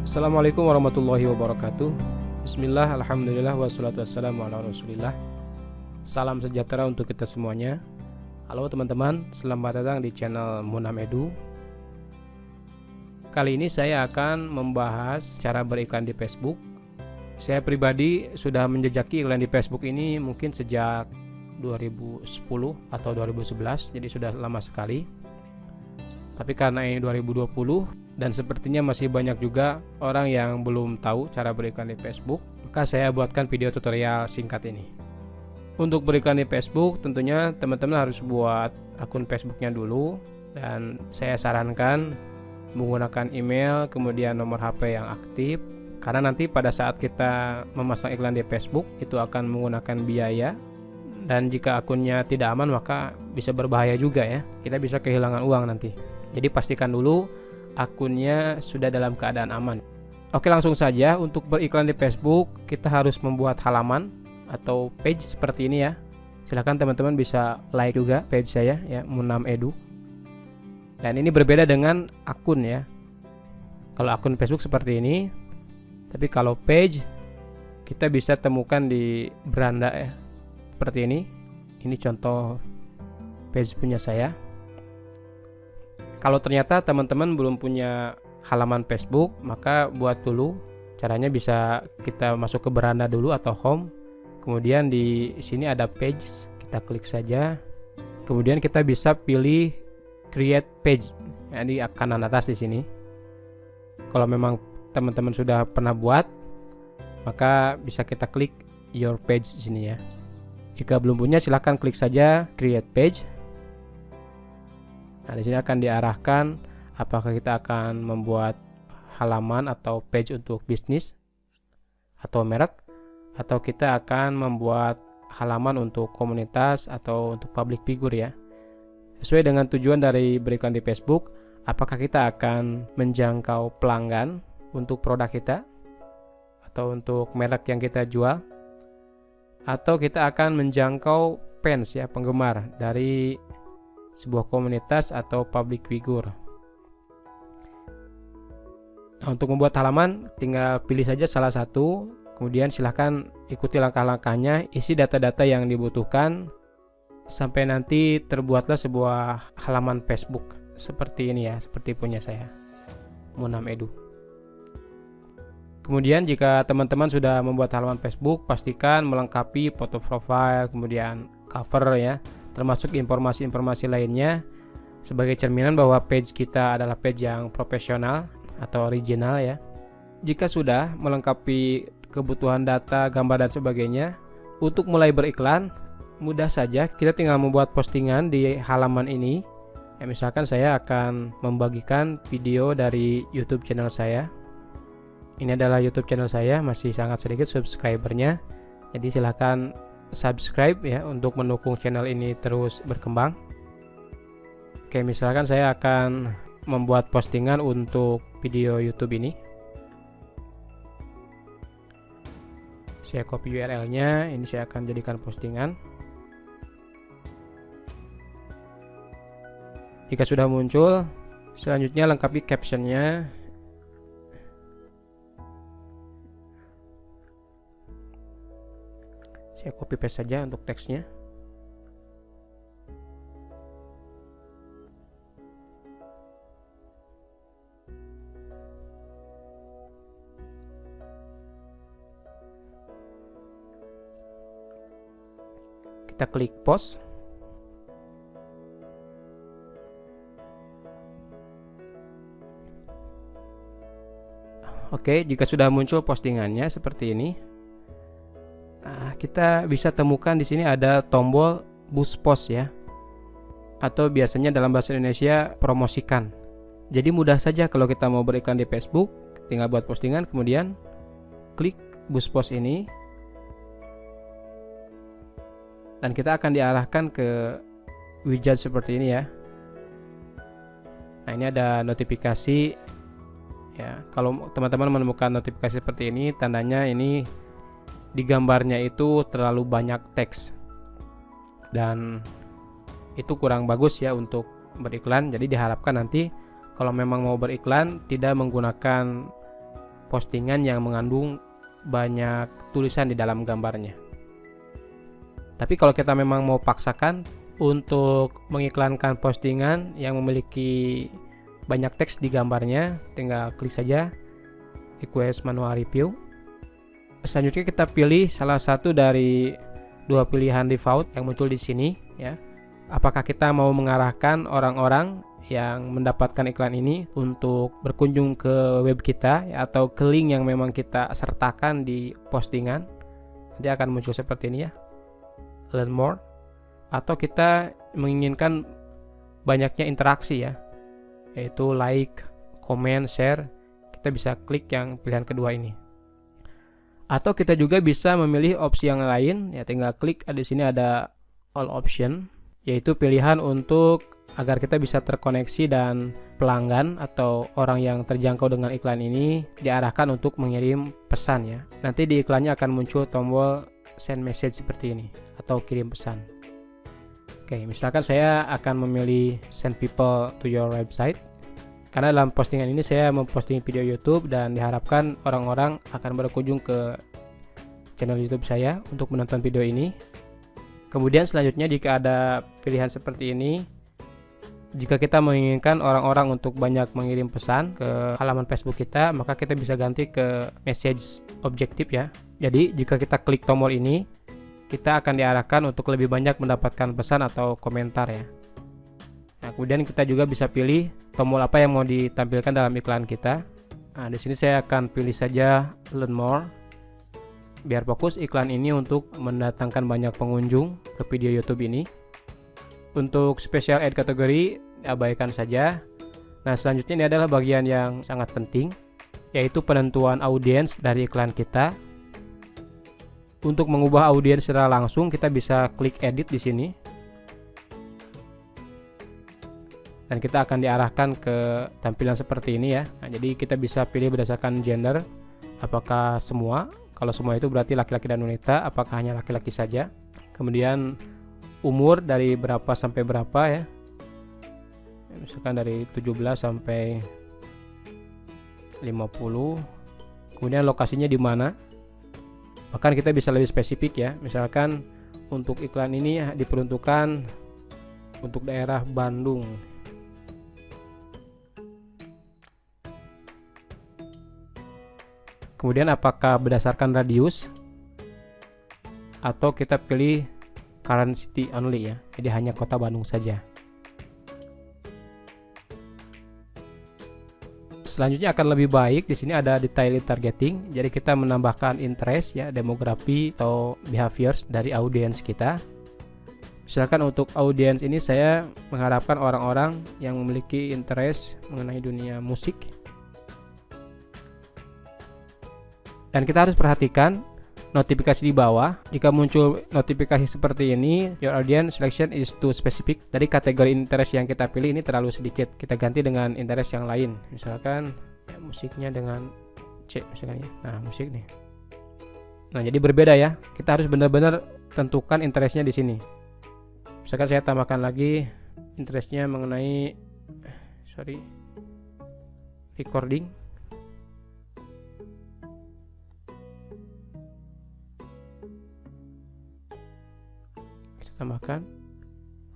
Assalamualaikum warahmatullahi wabarakatuh. Bismillah, alhamdulillah, wassalatu wassalamu ala rasulillah. Salam sejahtera untuk kita semuanya. Halo teman-teman, selamat datang di channel Munam Edu. Kali ini saya akan membahas cara beriklan di Facebook. Saya pribadi sudah menjejaki iklan di Facebook ini mungkin sejak 2010 atau 2011, jadi sudah lama sekali. Tapi karena ini 2020 dan sepertinya masih banyak juga orang yang belum tahu cara beriklan di Facebook, maka saya buatkan video tutorial singkat ini. Untuk beriklan di Facebook tentunya teman-teman harus buat akun Facebooknya dulu, dan saya sarankan menggunakan email kemudian nomor HP yang aktif, karena nanti pada saat kita memasang iklan di Facebook itu akan menggunakan biaya, dan jika akunnya tidak aman maka bisa berbahaya juga ya, kita bisa kehilangan uang nanti. Jadi pastikan dulu akunnya sudah dalam keadaan aman. Oke, langsung saja. Untuk beriklan di Facebook kita harus membuat halaman atau page seperti ini ya. Silahkan teman-teman bisa like juga page saya ya, Munam Edu. Dan ini berbeda dengan akun ya. Kalau akun Facebook seperti ini, tapi kalau page kita bisa temukan di beranda ya, seperti ini. Ini contoh page punya saya. Kalau ternyata teman-teman belum punya halaman Facebook, maka buat dulu. Caranya bisa kita masuk ke beranda dulu atau home. Kemudian di sini ada page, kita klik saja. Kemudian kita bisa pilih create page. Ya, di kanan atas di sini. Kalau memang teman-teman sudah pernah buat, maka bisa kita klik your page di sini ya. Jika belum punya, silahkan klik saja create page. Nah, di sini akan diarahkan apakah kita akan membuat halaman atau page untuk bisnis atau merek, atau kita akan membuat halaman untuk komunitas atau untuk public figure ya. Sesuai dengan tujuan dari beriklan di Facebook, apakah kita akan menjangkau pelanggan untuk produk kita atau untuk merek yang kita jual, atau kita akan menjangkau fans ya, penggemar dari sebuah komunitas atau public figure. Nah, untuk membuat halaman tinggal pilih saja salah satu, kemudian silahkan ikuti langkah-langkahnya, isi data-data yang dibutuhkan sampai nanti terbuatlah sebuah halaman Facebook seperti ini ya, seperti punya saya, Munam Edu. Kemudian jika teman-teman sudah membuat halaman Facebook, pastikan melengkapi foto profile, kemudian cover ya, termasuk informasi-informasi lainnya sebagai cerminan bahwa page kita adalah page yang profesional atau original ya. Jika sudah melengkapi kebutuhan data, gambar dan sebagainya, untuk mulai beriklan mudah saja, kita tinggal membuat postingan di halaman ini ya. Misalkan saya akan membagikan video dari YouTube channel saya. Ini adalah YouTube channel saya, masih sangat sedikit subscribernya, jadi silahkan subscribe ya untuk mendukung channel ini terus berkembang. Oke, misalkan saya akan membuat postingan untuk video YouTube ini. Saya copy URL-nya, ini saya akan jadikan postingan. Jika sudah muncul, selanjutnya lengkapi captionnya. Saya copy paste saja untuk teksnya. Kita klik post. Oke, jika sudah muncul postingannya seperti ini, kita bisa temukan di sini ada tombol boost post ya, atau biasanya dalam bahasa Indonesia promosikan. Jadi mudah saja kalau kita mau beriklan di Facebook, tinggal buat postingan kemudian klik boost post ini, dan kita akan diarahkan ke widget seperti ini ya. Nah, ini ada notifikasi ya. Kalau teman-teman menemukan notifikasi seperti ini, tandanya ini di gambarnya itu terlalu banyak teks dan itu kurang bagus ya untuk beriklan. Jadi diharapkan nanti kalau memang mau beriklan tidak menggunakan postingan yang mengandung banyak tulisan di dalam gambarnya. Tapi kalau kita memang mau paksakan untuk mengiklankan postingan yang memiliki banyak teks di gambarnya, tinggal klik saja request manual review. Selanjutnya kita pilih salah satu dari dua pilihan default yang muncul di sini ya. Apakah kita mau mengarahkan orang-orang yang mendapatkan iklan ini untuk berkunjung ke web kita ya, atau ke link yang memang kita sertakan di postingan. Nanti akan muncul seperti ini ya, learn more. Atau kita menginginkan banyaknya interaksi ya, yaitu like, comment, share. Kita bisa klik yang pilihan kedua ini. Atau kita juga bisa memilih opsi yang lain ya, tinggal klik di sini ada all option, yaitu pilihan untuk agar kita bisa terkoneksi dan pelanggan atau orang yang terjangkau dengan iklan ini diarahkan untuk mengirim pesan ya. Nanti di iklannya akan muncul tombol send message seperti ini atau kirim pesan. Oke, misalkan saya akan memilih send people to your website. Karena dalam postingan ini saya memposting video YouTube dan diharapkan orang-orang akan berkunjung ke channel YouTube saya untuk menonton video ini. Kemudian selanjutnya jika ada pilihan seperti ini, jika kita menginginkan orang-orang untuk banyak mengirim pesan ke halaman Facebook kita, maka kita bisa ganti ke message objektif ya. Jadi jika kita klik tombol ini, kita akan diarahkan untuk lebih banyak mendapatkan pesan atau komentar ya. Nah, kemudian kita juga bisa pilih tombol apa yang mau ditampilkan dalam iklan kita. Nah, di sini saya akan pilih saja learn more. Biar fokus iklan ini untuk mendatangkan banyak pengunjung ke video YouTube ini. Untuk special ad kategori abaikan saja. Nah, selanjutnya ini adalah bagian yang sangat penting, yaitu penentuan audiens dari iklan kita. Untuk mengubah audiens secara langsung, kita bisa klik edit di sini. Dan kita akan diarahkan ke tampilan seperti ini ya. Nah, jadi kita bisa pilih berdasarkan gender, apakah semua. Kalau semua itu berarti laki-laki dan wanita, apakah hanya laki-laki saja. Kemudian umur dari berapa sampai berapa ya. Misalkan dari 17 sampai 50. Kemudian lokasinya di mana. Bahkan kita bisa lebih spesifik ya. Misalkan untuk iklan ini diperuntukkan untuk daerah Bandung. Kemudian apakah berdasarkan radius atau kita pilih current city only ya. Jadi hanya kota Bandung saja. Selanjutnya akan lebih baik di sini ada detail targeting. Jadi kita menambahkan interest ya, demografi atau behaviors dari audiens kita. Misalkan untuk audiens ini saya mengharapkan orang-orang yang memiliki interest mengenai dunia musik. Dan kita harus perhatikan notifikasi di bawah. Jika muncul notifikasi seperti ini, your audience selection is too specific. Dari kategori interest yang kita pilih ini terlalu sedikit. Kita ganti dengan interest yang lain. Misalkan ya, musiknya dengan C misalkan ya. Nah, musik nih. Nah, jadi berbeda ya. Kita harus benar-benar tentukan interestnya di sini. Misalkan saya tambahkan lagi interestnya mengenai recording. Tambahkan.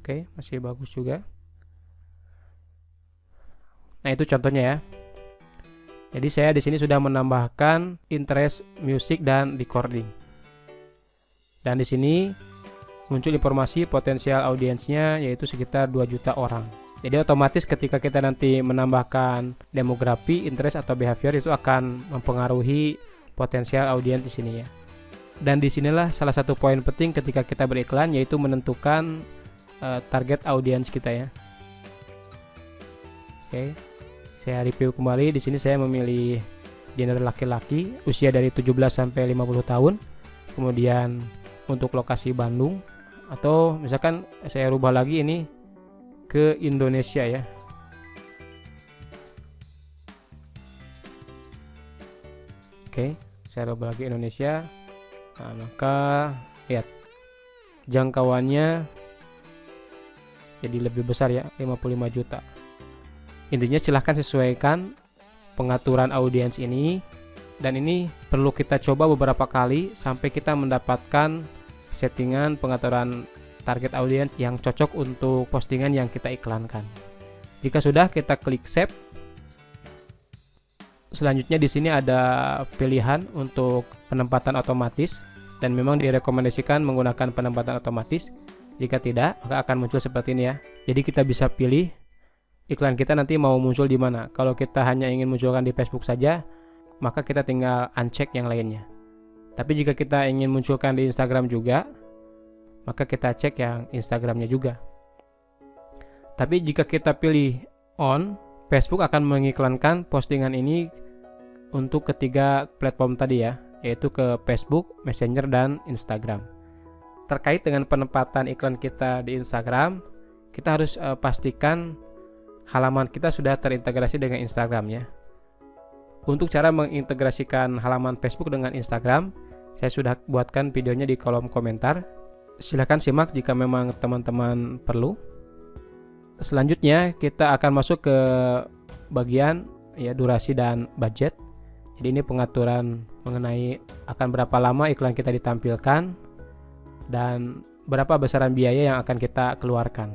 Oke, masih bagus juga. Nah, itu contohnya ya. Jadi saya di sini sudah menambahkan interest music dan recording. Dan di sini muncul informasi potensial audiensnya yaitu sekitar 2 juta orang. Jadi otomatis ketika kita nanti menambahkan demografi, interest atau behavior itu akan mempengaruhi potensial audiens di sini ya. Dan disinilah salah satu poin penting ketika kita beriklan, yaitu menentukan target audiens kita ya. Oke, saya review kembali. Di sini saya memilih gender laki-laki, usia dari 17 sampai 50 tahun. Kemudian untuk lokasi Bandung, atau misalkan saya rubah lagi ini ke Indonesia ya. Oke, saya rubah lagi Indonesia. Nah, maka lihat jangkauannya jadi lebih besar ya, 55 juta. Intinya silahkan sesuaikan pengaturan audiens ini Dan ini perlu kita coba beberapa kali sampai kita mendapatkan settingan pengaturan target audiens yang cocok untuk postingan yang kita iklankan. Jika sudah, kita klik save. Selanjutnya di sini ada pilihan untuk penempatan otomatis, dan memang direkomendasikan menggunakan penempatan otomatis. Jika tidak, maka akan muncul seperti ini ya. Jadi kita bisa pilih iklan kita nanti mau muncul di mana. Kalau kita hanya ingin munculkan di Facebook saja, maka kita tinggal uncheck yang lainnya. Tapi jika kita ingin munculkan di Instagram juga, maka kita cek yang Instagramnya juga. Tapi jika kita pilih on, Facebook akan mengiklankan postingan ini untuk ketiga platform tadi ya, yaitu ke Facebook, Messenger, dan Instagram. Terkait dengan penempatan iklan kita di Instagram, kita harus pastikan halaman kita sudah terintegrasi dengan Instagram ya. Untuk cara mengintegrasikan halaman Facebook dengan Instagram, saya sudah buatkan videonya di kolom komentar. Silahkan simak jika memang teman-teman perlu. Selanjutnya kita akan masuk ke bagian ya durasi dan budget. Jadi ini pengaturan mengenai akan berapa lama iklan kita ditampilkan dan berapa besaran biaya yang akan kita keluarkan.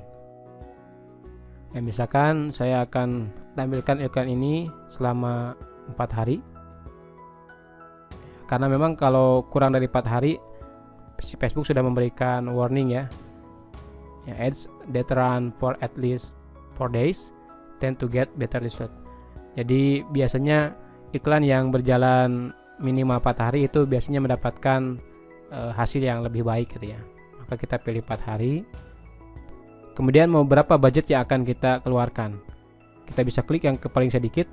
Ya, misalkan saya akan tampilkan iklan ini selama 4 hari. Karena memang kalau kurang dari 4 hari si Facebook sudah memberikan warning ya. Ads that run for at least 4 days tend to get better result. Jadi biasanya iklan yang berjalan minimal 4 hari itu biasanya mendapatkan hasil yang lebih baik gitu ya. Maka kita pilih 4 hari. Kemudian mau berapa budget yang akan kita keluarkan. Kita bisa klik yang ke paling sedikit.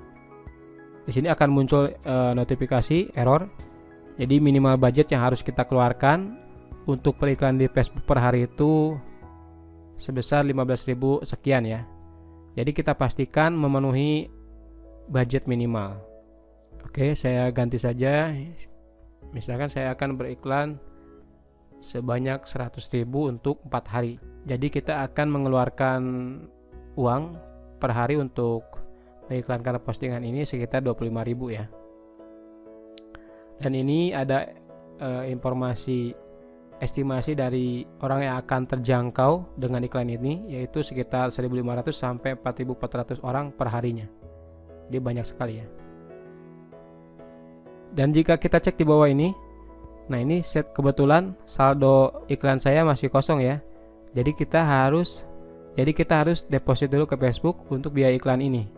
Di sini akan muncul notifikasi error. Jadi minimal budget yang harus kita keluarkan untuk periklan di Facebook per hari itu sebesar 15.000 sekian ya. Jadi kita pastikan memenuhi budget minimal. Oke, saya ganti saja. Misalkan saya akan beriklan sebanyak 100.000 untuk 4 hari. Jadi kita akan mengeluarkan uang per hari untuk mengiklankan postingan ini sekitar 25.000 ya. Dan ini ada informasi estimasi dari orang yang akan terjangkau dengan iklan ini, yaitu sekitar 1.500 sampai 4.400 orang per harinya. Jadi banyak sekali ya. Dan jika kita cek di bawah ini, nah ini set kebetulan saldo iklan saya masih kosong ya. Jadi kita harus deposit dulu ke Facebook untuk biaya iklan ini.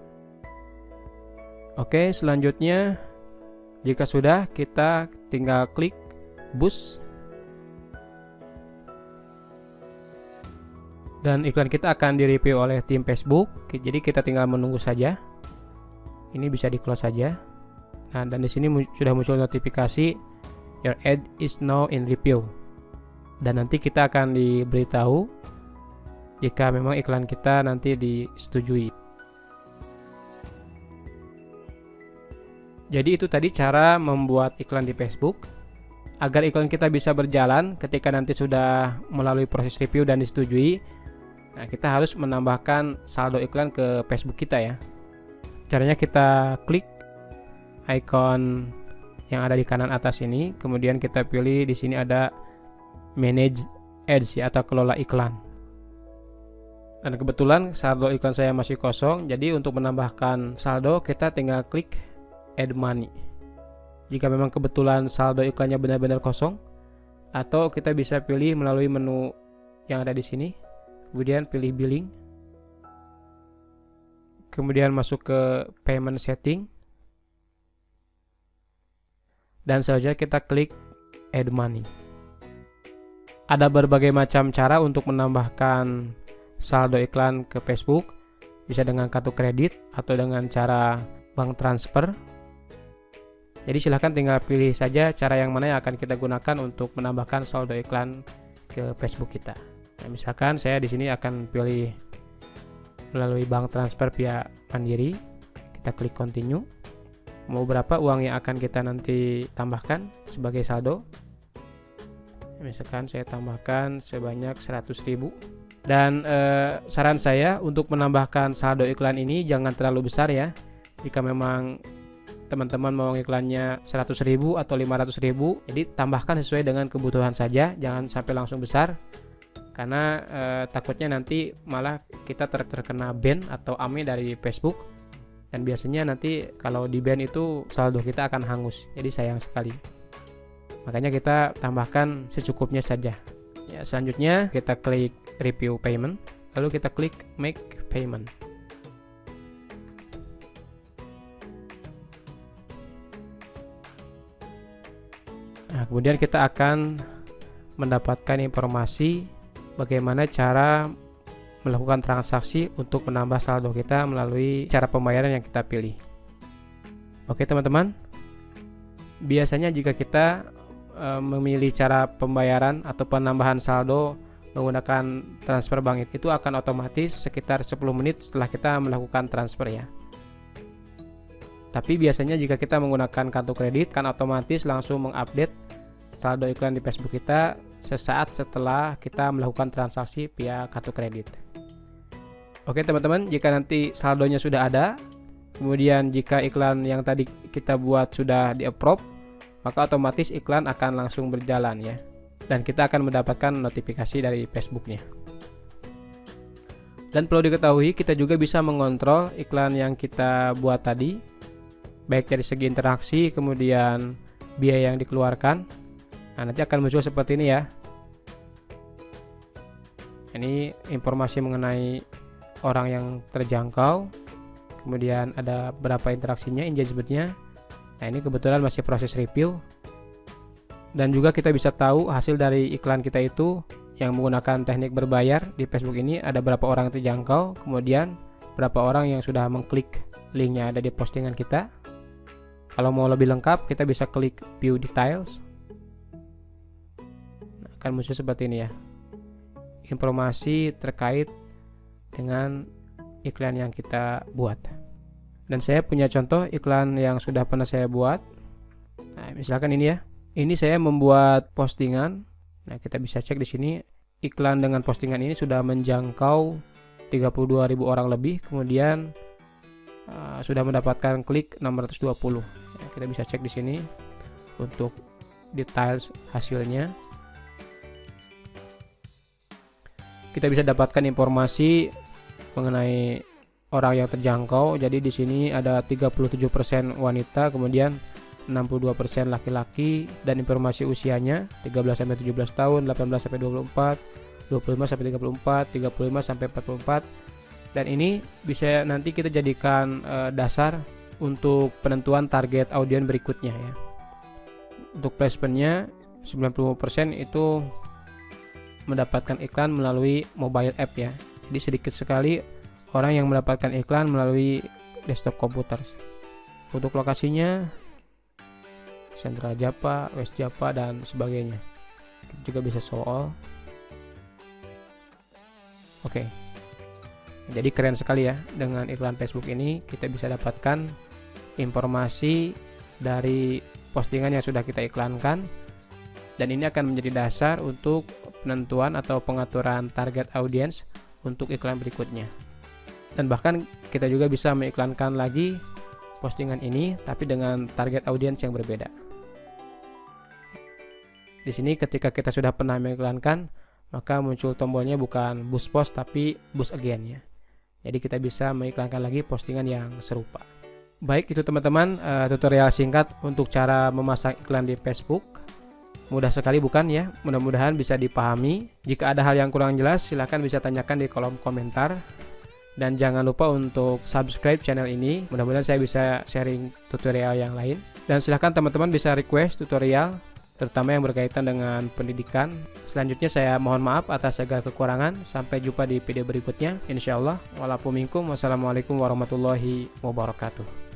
Oke, selanjutnya jika sudah, kita tinggal klik boost. Dan iklan kita akan direview oleh tim Facebook. Jadi kita tinggal menunggu saja. Ini bisa di close saja. Nah, dan di sini sudah muncul notifikasi your ad is now in review. Dan nanti kita akan diberitahu jika memang iklan kita nanti disetujui. Jadi itu tadi cara membuat iklan di Facebook. Agar iklan kita bisa berjalan ketika nanti sudah melalui proses review dan disetujui, nah kita harus menambahkan saldo iklan ke Facebook kita ya. Caranya kita klik icon yang ada di kanan atas ini, kemudian kita pilih di sini ada manage ads ya, atau kelola iklan. Dan kebetulan saldo iklan saya masih kosong, jadi untuk menambahkan saldo kita tinggal klik add money. Jika memang kebetulan saldo iklannya benar-benar kosong, atau kita bisa pilih melalui menu yang ada di sini, kemudian pilih billing, kemudian masuk ke payment setting, dan selanjutnya kita klik add money. Ada berbagai macam cara untuk menambahkan saldo iklan ke Facebook, bisa dengan kartu kredit atau dengan cara bank transfer. Jadi silahkan tinggal pilih saja cara yang mana yang akan kita gunakan untuk menambahkan saldo iklan ke Facebook kita. Nah, misalkan saya di sini akan pilih melalui bank transfer via Mandiri. Kita klik continue. Mau berapa uang yang akan kita nanti tambahkan sebagai saldo? Misalkan saya tambahkan sebanyak 100.000. Dan saran saya untuk menambahkan saldo iklan ini jangan terlalu besar ya. Jika memang teman-teman mau iklannya 100.000 atau 500.000, jadi tambahkan sesuai dengan kebutuhan saja, jangan sampai langsung besar, karena takutnya nanti malah kita terkena ban atau AME dari Facebook, dan biasanya nanti kalau di ban itu saldo kita akan hangus, jadi sayang sekali. Makanya kita tambahkan secukupnya saja. Ya, selanjutnya kita klik review payment, lalu kita klik make payment. Nah, kemudian kita akan mendapatkan informasi bagaimana cara melakukan transaksi untuk menambah saldo kita melalui cara pembayaran yang kita pilih. Oke teman-teman, biasanya jika kita memilih cara pembayaran atau penambahan saldo menggunakan transfer bank, itu akan otomatis sekitar 10 menit setelah kita melakukan transfer ya. Tapi biasanya jika kita menggunakan kartu kredit kan otomatis langsung mengupdate saldo iklan di Facebook kita sesaat setelah kita melakukan transaksi via kartu kredit. Oke teman-teman, jika nanti saldonya sudah ada, kemudian jika iklan yang tadi kita buat sudah di-approve, maka otomatis iklan akan langsung berjalan ya. Dan kita akan mendapatkan notifikasi dari Facebooknya. Dan perlu diketahui, kita juga bisa mengontrol iklan yang kita buat tadi, baik dari segi interaksi, kemudian biaya yang dikeluarkan. Nah, nanti akan muncul seperti ini ya. Ini informasi mengenai orang yang terjangkau, kemudian ada berapa interaksinya, engagementnya. Nah, ini kebetulan masih proses review. Dan juga kita bisa tahu hasil dari iklan kita itu yang menggunakan teknik berbayar di Facebook ini, ada berapa orang terjangkau, kemudian berapa orang yang sudah mengklik linknya ada di postingan kita. Kalau mau lebih lengkap, kita bisa klik view details. Nah, akan muncul seperti ini ya, informasi terkait dengan iklan yang kita buat. Dan saya punya contoh iklan yang sudah pernah saya buat. Nah, misalkan ini ya, ini saya membuat postingan. Nah, kita bisa cek di sini, iklan dengan postingan ini sudah menjangkau 32.000 orang lebih, kemudian sudah mendapatkan klik 620. Ya, kita bisa cek di sini untuk details hasilnya. Kita bisa dapatkan informasi mengenai orang yang terjangkau. Jadi di sini ada 37% wanita, kemudian 62% laki-laki, dan informasi usianya 13 sampai 17 tahun, 18 sampai 24, 25 sampai 34, 35 sampai 44. Dan ini bisa nanti kita jadikan dasar untuk penentuan target audiens berikutnya ya. Untuk placementnya 90% itu mendapatkan iklan melalui mobile app ya. Jadi sedikit sekali orang yang mendapatkan iklan melalui desktop komputer. Untuk lokasinya Central Java, West Java, dan sebagainya. Kita juga bisa show all. Oke. Jadi keren sekali ya, dengan iklan Facebook ini kita bisa dapatkan informasi dari postingan yang sudah kita iklankan, dan ini akan menjadi dasar untuk penentuan atau pengaturan target audiens untuk iklan berikutnya. Dan bahkan kita juga bisa mengiklankan lagi postingan ini tapi dengan target audiens yang berbeda. Di sini ketika kita sudah pernah mengiklankan, maka muncul tombolnya bukan boost post tapi boost again ya. Jadi kita bisa mengiklankan lagi postingan yang serupa. Baik, itu teman-teman tutorial singkat untuk cara memasang iklan di Facebook. Mudah sekali bukan ya? Mudah-mudahan bisa dipahami. Jika ada hal yang kurang jelas, silahkan bisa tanyakan di kolom komentar. Dan jangan lupa untuk subscribe channel ini. Mudah-mudahan saya bisa sharing tutorial yang lain. Dan silahkan teman-teman bisa request tutorial, terutama yang berkaitan dengan pendidikan. Selanjutnya saya mohon maaf atas segala kekurangan. Sampai jumpa di video berikutnya, insyaallah. Wassalamualaikum warahmatullahi wabarakatuh.